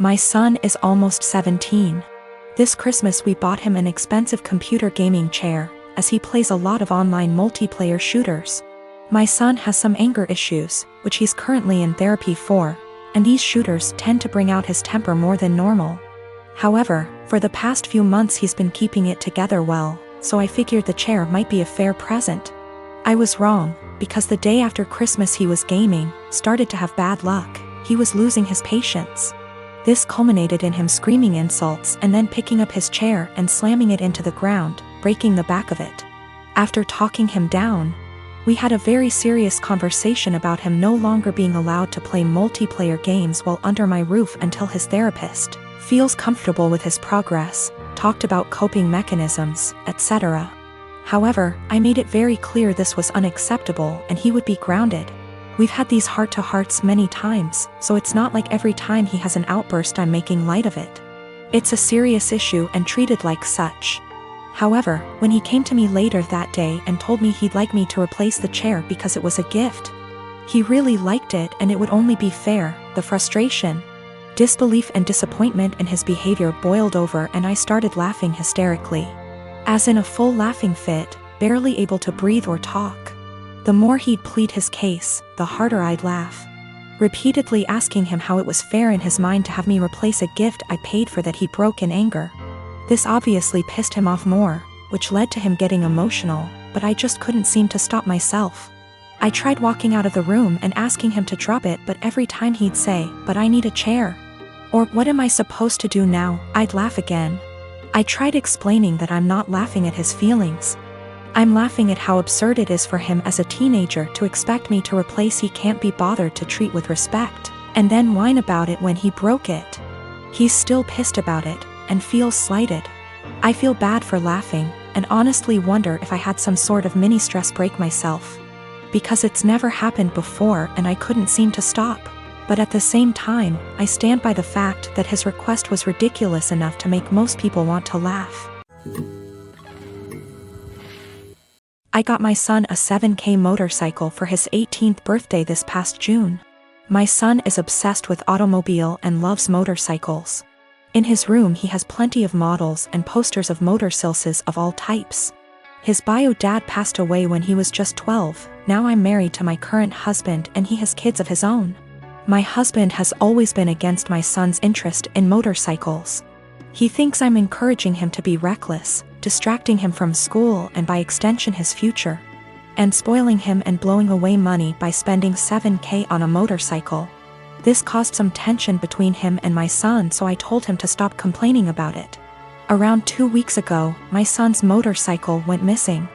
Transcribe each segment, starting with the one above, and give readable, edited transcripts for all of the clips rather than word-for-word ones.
My son is almost 17. This Christmas we bought him an expensive computer gaming chair, as he plays a lot of online multiplayer shooters. My son has some anger issues, which he's currently in therapy for, and these shooters tend to bring out his temper more than normal. However, for the past few months he's been keeping it together well, so I figured the chair might be a fair present. I was wrong, because the day after Christmas he was gaming, started to have bad luck. He was losing his patience. This culminated in him screaming insults and then picking up his chair and slamming it into the ground, breaking the back of it. After talking him down, we had a very serious conversation about him no longer being allowed to play multiplayer games while under my roof until his therapist feels comfortable with his progress, talked about coping mechanisms, etc. However, I made it very clear this was unacceptable and he would be grounded. We've had these heart-to-hearts many times, so it's not like every time he has an outburst I'm making light of it. It's a serious issue and treated like such. However, when he came to me later that day and told me he'd like me to replace the chair because it was a gift, he really liked it and it would only be fair, the frustration, disbelief and disappointment in his behavior boiled over and I started laughing hysterically. As in a full laughing fit, barely able to breathe or talk. The more he'd plead his case, the harder I'd laugh. Repeatedly asking him how it was fair in his mind to have me replace a gift I paid for that he broke in anger. This obviously pissed him off more, which led to him getting emotional, but I just couldn't seem to stop myself. I tried walking out of the room and asking him to drop it, but every time he'd say, "But I need a chair." Or, "What am I supposed to do now?" I'd laugh again. I tried explaining that I'm not laughing at his feelings. I'm laughing at how absurd it is for him as a teenager to expect me to replace he can't be bothered to treat with respect, and then whine about it when he broke it. He's still pissed about it, and feels slighted. I feel bad for laughing, and honestly wonder if I had some sort of mini stress break myself. Because it's never happened before and I couldn't seem to stop. But at the same time, I stand by the fact that his request was ridiculous enough to make most people want to laugh. I got my son a 7K motorcycle for his 18th birthday this past June. My son is obsessed with automobile and loves motorcycles. In his room he has plenty of models and posters of motorcycles of all types. His bio dad passed away when he was just 12, now I'm married to my current husband and he has kids of his own. My husband has always been against my son's interest in motorcycles. He thinks I'm encouraging him to be reckless, distracting him from school and by extension his future, and spoiling him and blowing away money by spending 7K on a motorcycle. This caused some tension between him and my son, so I told him to stop complaining about it. Around 2 weeks ago, my son's motorcycle went missing.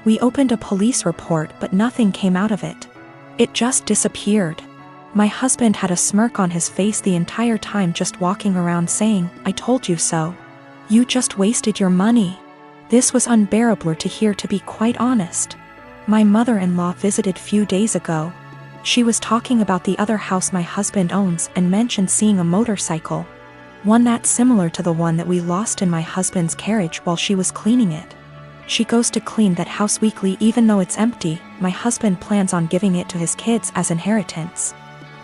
We opened a police report but nothing came out of it. It just disappeared. My husband had a smirk on his face the entire time, just walking around saying, "I told you so. You just wasted your money." This was unbearable to hear, to be quite honest. My mother-in-law visited few days ago. She was talking about the other house my husband owns and mentioned seeing a motorcycle. One that's similar to the one that we lost in my husband's carriage while she was cleaning it. She goes to clean that house weekly even though it's empty. My husband plans on giving it to his kids as inheritance.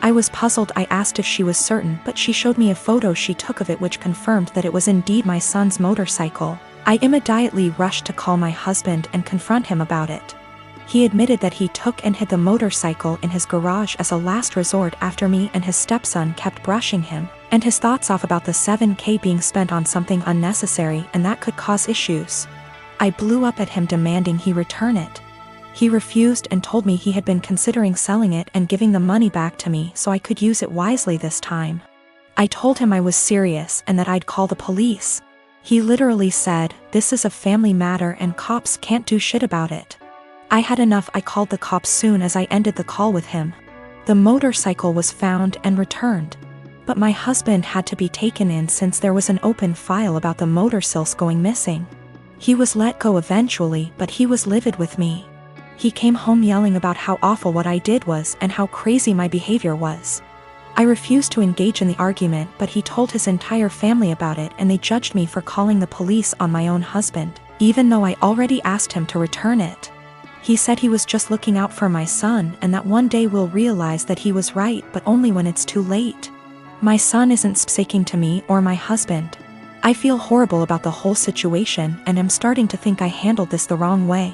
I was puzzled. I asked if she was certain, but she showed me a photo she took of it which confirmed that it was indeed my son's motorcycle. I immediately rushed to call my husband and confront him about it. He admitted that he took and hid the motorcycle in his garage as a last resort after me and his stepson kept brushing him and his thoughts off about the 7K being spent on something unnecessary and that could cause issues. I blew up at him demanding he return it. He refused and told me he had been considering selling it and giving the money back to me so I could use it wisely this time. I told him I was serious and that I'd call the police. He literally said, "This is a family matter and cops can't do shit about it." I had enough. I called the cops soon as I ended the call with him. The motorcycle was found and returned. But my husband had to be taken in since there was an open file about the motorcycles going missing. He was let go eventually, but he was livid with me. He came home yelling about how awful what I did was and how crazy my behavior was. I refused to engage in the argument, but he told his entire family about it and they judged me for calling the police on my own husband, even though I already asked him to return it. He said he was just looking out for my son and that one day we'll realize that he was right, but only when it's too late. My son isn't speaking to me or my husband. I feel horrible about the whole situation and am starting to think I handled this the wrong way.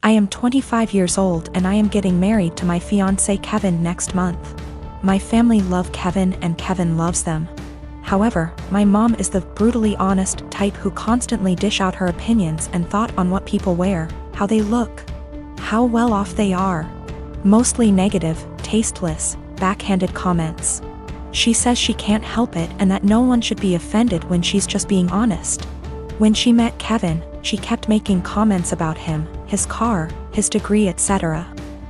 I am 25 years old and I am getting married to my fiancé Kevin next month. My family love Kevin and Kevin loves them. However, my mom is the brutally honest type who constantly dish out her opinions and thought on what people wear, how they look, how well off they are. Mostly negative, tasteless, backhanded comments. She says she can't help it and that no one should be offended when she's just being honest. When she met Kevin, she kept making comments about him, his car, his degree, etc.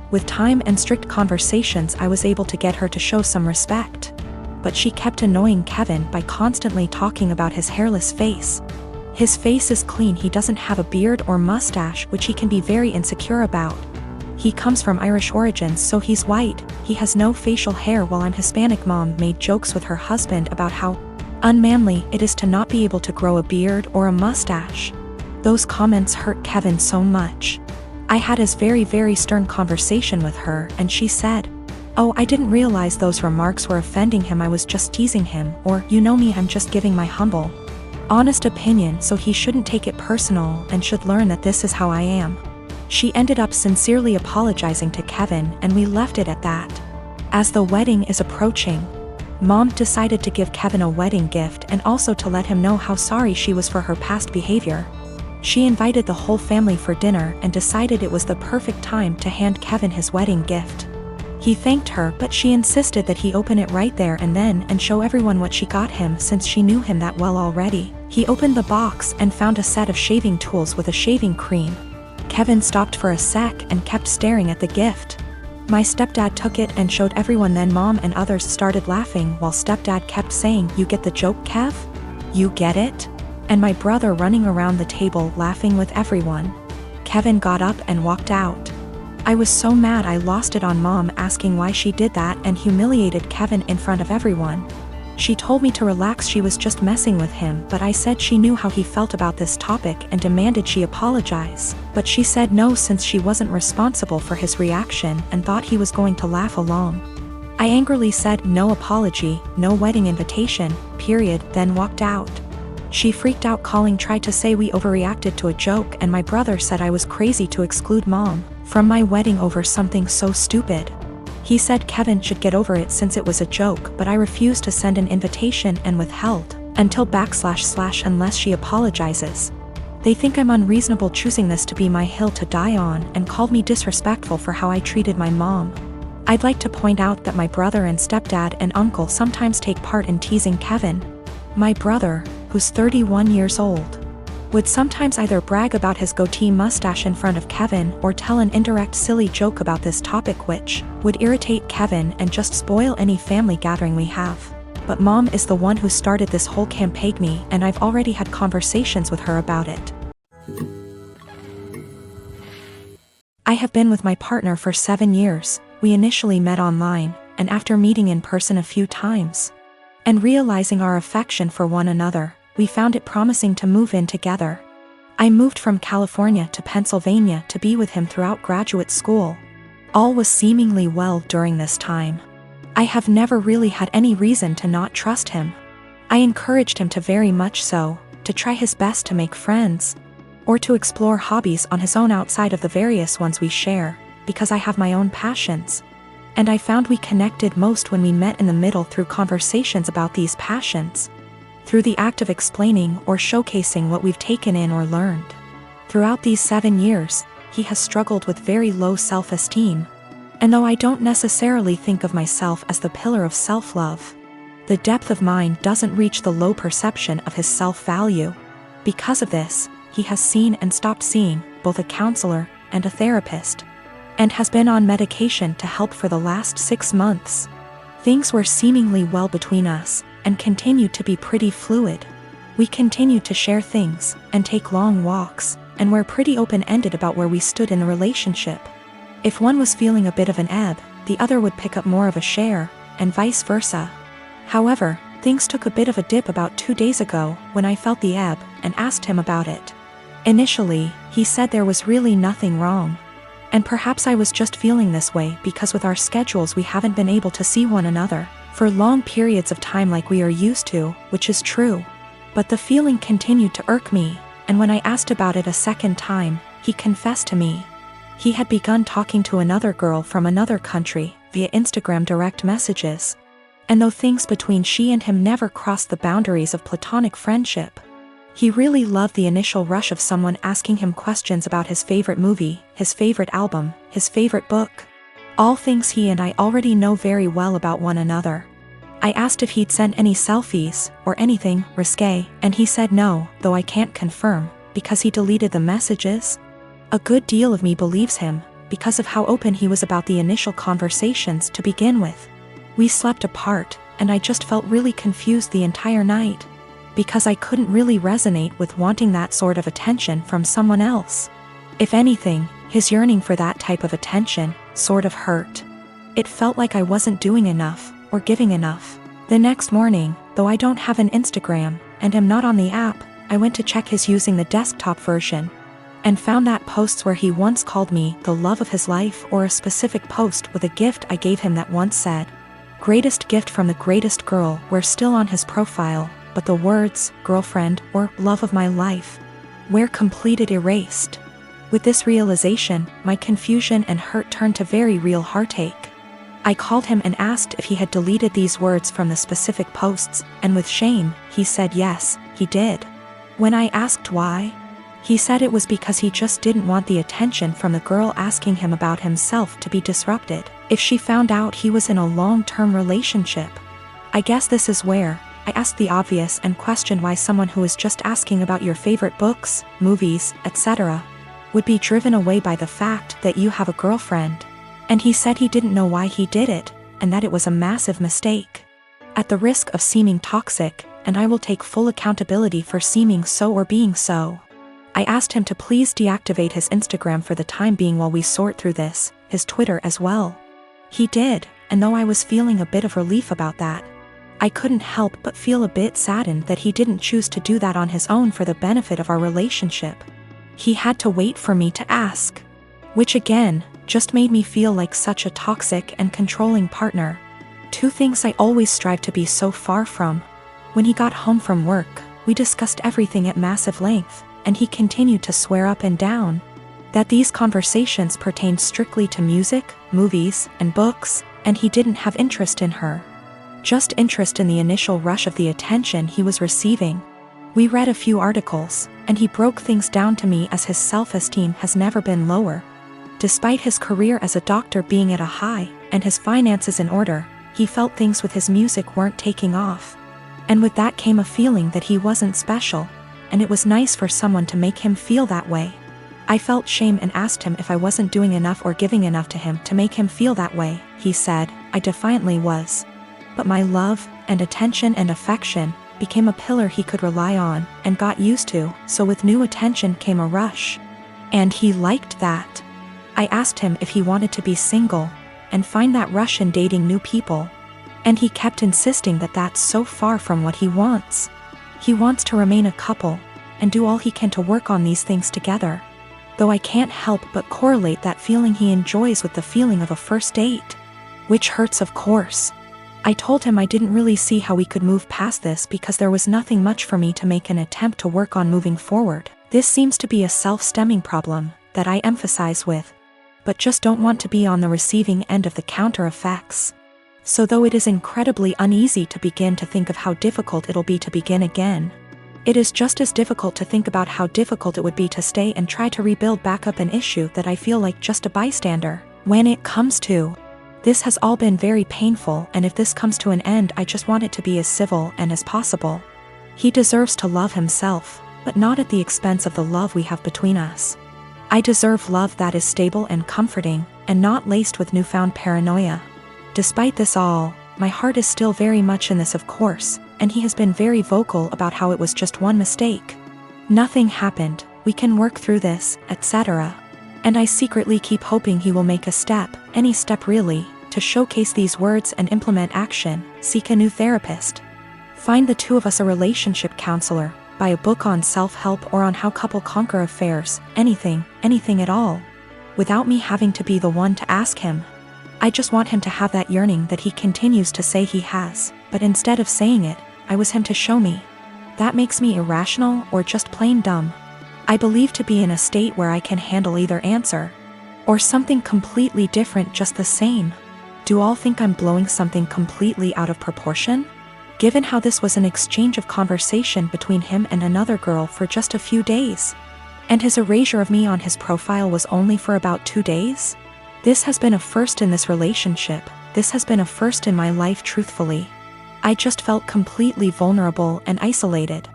With time and strict conversations, I was able to get her to show some respect. But she kept annoying Kevin by constantly talking about his hairless face. His face is clean, he doesn't have a beard or mustache, which he can be very insecure about. He comes from Irish origins, so he's white, he has no facial hair, while I'm Hispanic. Mom made jokes with her husband about how unmanly it is to not be able to grow a beard or a mustache. Those comments hurt Kevin so much. I had a very stern conversation with her and she said, "Oh, I didn't realize those remarks were offending him, I was just teasing him," or, "You know me, I'm just giving my humble, honest opinion, so he shouldn't take it personal and should learn that this is how I am." She ended up sincerely apologizing to Kevin and we left it at that. As the wedding is approaching, Mom decided to give Kevin a wedding gift and also to let him know how sorry she was for her past behavior. She invited the whole family for dinner and decided it was the perfect time to hand Kevin his wedding gift. He thanked her, but she insisted that he open it right there and then and show everyone what she got him since she knew him that well already. He opened the box and found a set of shaving tools with a shaving cream. Kevin stopped for a sec and kept staring at the gift. My stepdad took it and showed everyone, then Mom and others started laughing while stepdad kept saying, "You get the joke, Kev? You get it?" And my brother running around the table laughing with everyone. Kevin got up and walked out. I was so mad I lost it on Mom asking why she did that and humiliated Kevin in front of everyone. She told me to relax, she was just messing with him, but I said she knew how he felt about this topic and demanded she apologize. But she said no, since she wasn't responsible for his reaction and thought he was going to laugh along. I angrily said no apology, no wedding invitation, period, then walked out. She freaked out, tried to say we overreacted to a joke, and my brother said I was crazy to exclude Mom from my wedding over something so stupid. He said Kevin should get over it since it was a joke, but I refused to send an invitation and withheld until / unless she apologizes. They think I'm unreasonable choosing this to be my hill to die on and called me disrespectful for how I treated my mom. I'd like to point out that my brother and stepdad and uncle sometimes take part in teasing Kevin. My brother, who's 31 years old, would sometimes either brag about his goatee mustache in front of Kevin or tell an indirect silly joke about this topic, which would irritate Kevin and just spoil any family gathering we have. But Mom is the one who started this whole campaign, and I've already had conversations with her about it. I have been with my partner for 7 years. We initially met online, and after meeting in person a few times and realizing our affection for one another, we found it promising to move in together. I moved from California to Pennsylvania to be with him throughout graduate school. All was seemingly well during this time. I have never really had any reason to not trust him. I encouraged him to very much so, to try his best to make friends, or to explore hobbies on his own outside of the various ones we share, because I have my own passions. And I found we connected most when we met in the middle through conversations about these passions, through the act of explaining or showcasing what we've taken in or learned. Throughout these 7 years, he has struggled with very low self-esteem. And though I don't necessarily think of myself as the pillar of self-love, the depth of mine doesn't reach the low perception of his self-value. Because of this, he has seen and stopped seeing both a counselor and a therapist, and has been on medication to help for the last 6 months. Things were seemingly well between us, and continued to be pretty fluid. We continued to share things, and take long walks, and were pretty open-ended about where we stood in the relationship. If one was feeling a bit of an ebb, the other would pick up more of a share, and vice versa. However, things took a bit of a dip about 2 days ago when I felt the ebb and asked him about it. Initially, he said there was really nothing wrong. And perhaps I was just feeling this way because with our schedules we haven't been able to see one another for long periods of time like we are used to, which is true. But the feeling continued to irk me, and when I asked about it a second time, he confessed to me. He had begun talking to another girl from another country via Instagram direct messages. And though things between she and him never crossed the boundaries of platonic friendship, he really loved the initial rush of someone asking him questions about his favorite movie, his favorite album, his favorite book. All things he and I already know very well about one another. I asked if he'd sent any selfies, or anything risque, and he said no, though I can't confirm, because he deleted the messages. A good deal of me believes him, because of how open he was about the initial conversations to begin with. We slept apart, and I just felt really confused the entire night, because I couldn't really resonate with wanting that sort of attention from someone else. If anything, his yearning for that type of attention sort of hurt. It felt like I wasn't doing enough, or giving enough. The next morning, though I don't have an Instagram, and am not on the app, I went to check his using the desktop version, and found that posts where he once called me the love of his life, or a specific post with a gift I gave him that once said, "Greatest gift from the greatest girl," were still on his profile, but the words, girlfriend, or love of my life, were completed erased. With this realization, my confusion and hurt turned to very real heartache. I called him and asked if he had deleted these words from the specific posts, and with shame, he said yes, he did. When I asked why, he said it was because he just didn't want the attention from the girl asking him about himself to be disrupted if she found out he was in a long-term relationship. I guess this is where I asked the obvious and questioned why someone who is just asking about your favorite books, movies, etc., would be driven away by the fact that you have a girlfriend. And he said he didn't know why he did it, and that it was a massive mistake. At the risk of seeming toxic, and I will take full accountability for seeming so or being so, I asked him to please deactivate his Instagram for the time being while we sort through this, his Twitter as well. He did, and though I was feeling a bit of relief about that, I couldn't help but feel a bit saddened that he didn't choose to do that on his own for the benefit of our relationship. He had to wait for me to ask. Which again, just made me feel like such a toxic and controlling partner. Two things I always strive to be so far from. When he got home from work, we discussed everything at massive length, and he continued to swear up and down that these conversations pertained strictly to music, movies, and books, and he didn't have interest in her. Just interest in the initial rush of the attention he was receiving. We read a few articles, and he broke things down to me as his self-esteem has never been lower. Despite his career as a doctor being at a high, and his finances in order, he felt things with his music weren't taking off. And with that came a feeling that he wasn't special, and it was nice for someone to make him feel that way. I felt shame and asked him if I wasn't doing enough or giving enough to him to make him feel that way. He said, I defiantly was. But my love, and attention and affection, became a pillar he could rely on, and got used to, so with new attention came a rush. And he liked that. I asked him if he wanted to be single, and find that rush in dating new people. And he kept insisting that that's so far from what he wants. He wants to remain a couple, and do all he can to work on these things together. Though I can't help but correlate that feeling he enjoys with the feeling of a first date. Which hurts, of course. I told him I didn't really see how we could move past this because there was nothing much for me to make an attempt to work on moving forward. This seems to be a self-stemming problem that I emphasize with, but just don't want to be on the receiving end of the counter effects. So though it is incredibly uneasy to begin to think of how difficult it'll be to begin again, it is just as difficult to think about how difficult it would be to stay and try to rebuild back up an issue that I feel like just a bystander. When it comes to this has all been very painful, and if this comes to an end I just want it to be as civil and as possible. He deserves to love himself, but not at the expense of the love we have between us. I deserve love that is stable and comforting, and not laced with newfound paranoia. Despite this all, my heart is still very much in this, of course, and he has been very vocal about how it was just one mistake. Nothing happened, we can work through this, etc. And I secretly keep hoping he will make a step, any step really, to showcase these words and implement action, seek a new therapist. Find the two of us a relationship counselor, buy a book on self-help or on how couple conquer affairs, anything at all. without me having to be the one to ask him. I just want him to have that yearning that he continues to say he has, but instead of saying it, I was him to show me. That makes me irrational or just plain dumb. I believe to be in a state where I can handle either answer. Or something completely different just the same. Do all think I'm blowing something completely out of proportion? Given how this was an exchange of conversation between him and another girl for just a few days. And his erasure of me on his profile was only for about 2 days? This has been a first in this relationship, this has been a first in my life truthfully. I just felt completely vulnerable and isolated.